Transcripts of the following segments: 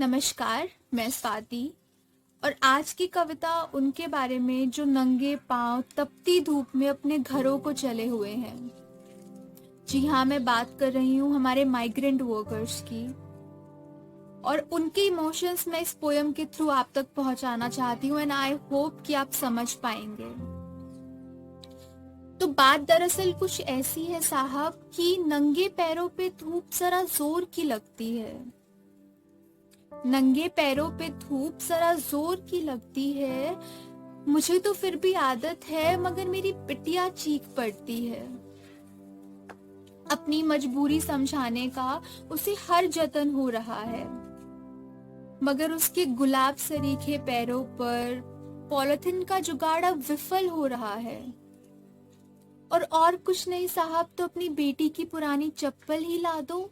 नमस्कार, मैं स्वाति और आज की कविता उनके बारे में जो नंगे पांव तपती धूप में अपने घरों को चले हुए हैं। जी हाँ, मैं बात कर रही हूँ हमारे माइग्रेंट वर्कर्स की और उनके इमोशंस मैं इस पोयम के थ्रू आप तक पहुंचाना चाहती हूँ एंड आई होप कि आप समझ पाएंगे। तो बात दरअसल कुछ ऐसी है साहब कि नंगे पैरों पे धूप जरा जोर की लगती है। नंगे पैरों पे धूप जरा जोर की लगती है। मुझे तो फिर भी आदत है मगर मेरी पिटिया चीख पड़ती है। अपनी मजबूरी समझाने का उसे हर जतन हो रहा है मगर उसके गुलाब सरीखे पैरों पर पॉलिथीन का जुगाड़ अब विफल हो रहा है। और कुछ नहीं साहब तो अपनी बेटी की पुरानी चप्पल ही ला दो।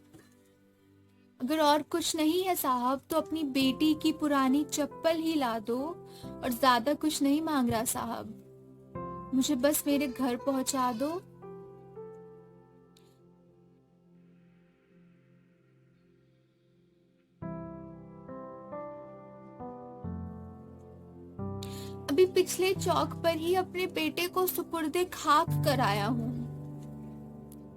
अगर और कुछ नहीं है साहब तो अपनी बेटी की पुरानी चप्पल ही ला दो और ज्यादा कुछ नहीं मांग रहा साहब, मुझे बस मेरे घर पहुंचा दो। अभी पिछले चौक पर ही अपने बेटे को सुपुर्दे खाक कराया हूँ।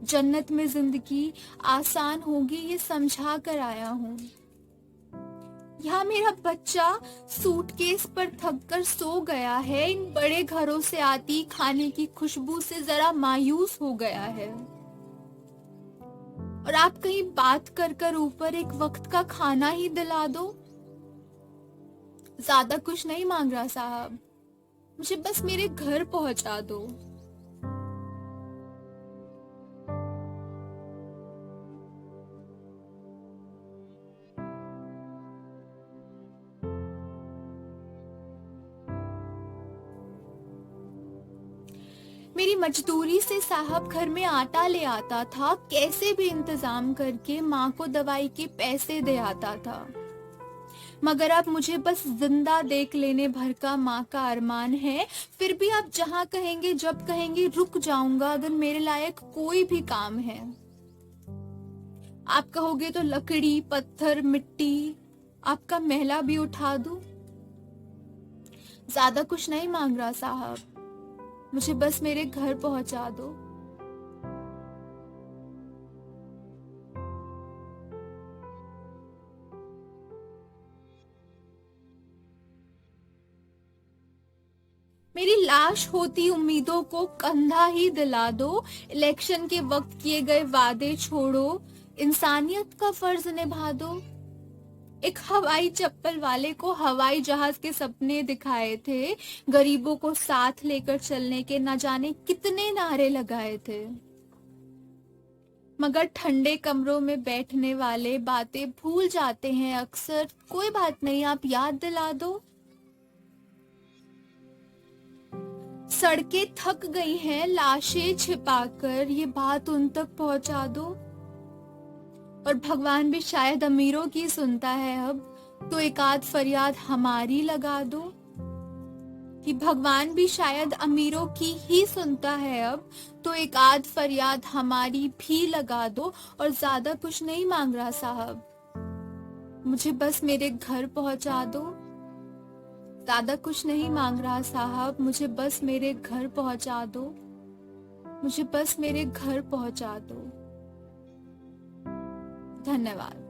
जन्नत में जिंदगी आसान होगी ये समझा कर आया हूँ। यहाँ मेरा बच्चा सूटकेस पर थक कर सो गया है। इन बड़े घरों से आती खाने की खुशबू से जरा मायूस हो गया है। और आप कहीं बात कर कर ऊपर एक वक्त का खाना ही दिला दो। ज्यादा कुछ नहीं मांग रहा साहब, मुझे बस मेरे घर पहुंचा दो। मेरी मजदूरी से साहब घर में आटा ले आता था, कैसे भी इंतजाम करके माँ को दवाई के पैसे दे आता था। मगर अब मुझे बस जिंदा देख लेने भर का माँ का अरमान है। फिर भी आप जहाँ कहेंगे जब कहेंगे रुक जाऊंगा अगर मेरे लायक कोई भी काम है। आप कहोगे तो लकड़ी पत्थर मिट्टी आपका महला भी उठा दूं। ज्यादा कुछ नहीं मांग रहा साहब, मुझे बस मेरे घर पहुंचा दो। मेरी लाश होती उम्मीदों को कंधा ही दिला दो। इलेक्शन के वक्त किए गए वादे छोड़ो, इंसानियत का फर्ज निभा दो। एक हवाई चप्पल वाले को हवाई जहाज के सपने दिखाए थे। गरीबों को साथ लेकर चलने के न जाने कितने नारे लगाए थे। मगर ठंडे कमरों में बैठने वाले बातें भूल जाते हैं अक्सर। कोई बात नहीं, आप याद दिला दो। सड़कें थक गई हैं लाशें छिपाकर, ये बात उन तक पहुंचा दो। और भगवान भी शायद अमीरों की सुनता है अब, तो एक आध फरियाद हमारी लगा दो। कि भगवान भी शायद अमीरों की ही सुनता है अब, तो एक आध फरियाद हमारी भी लगा दो। और ज्यादा कुछ नहीं मांग रहा साहब, मुझे बस मेरे घर पहुंचा दो। ज्यादा कुछ नहीं मांग रहा साहब, मुझे बस मेरे घर पहुंचा दो। मुझे बस मेरे घर पहुंचा दो। धन्यवाद।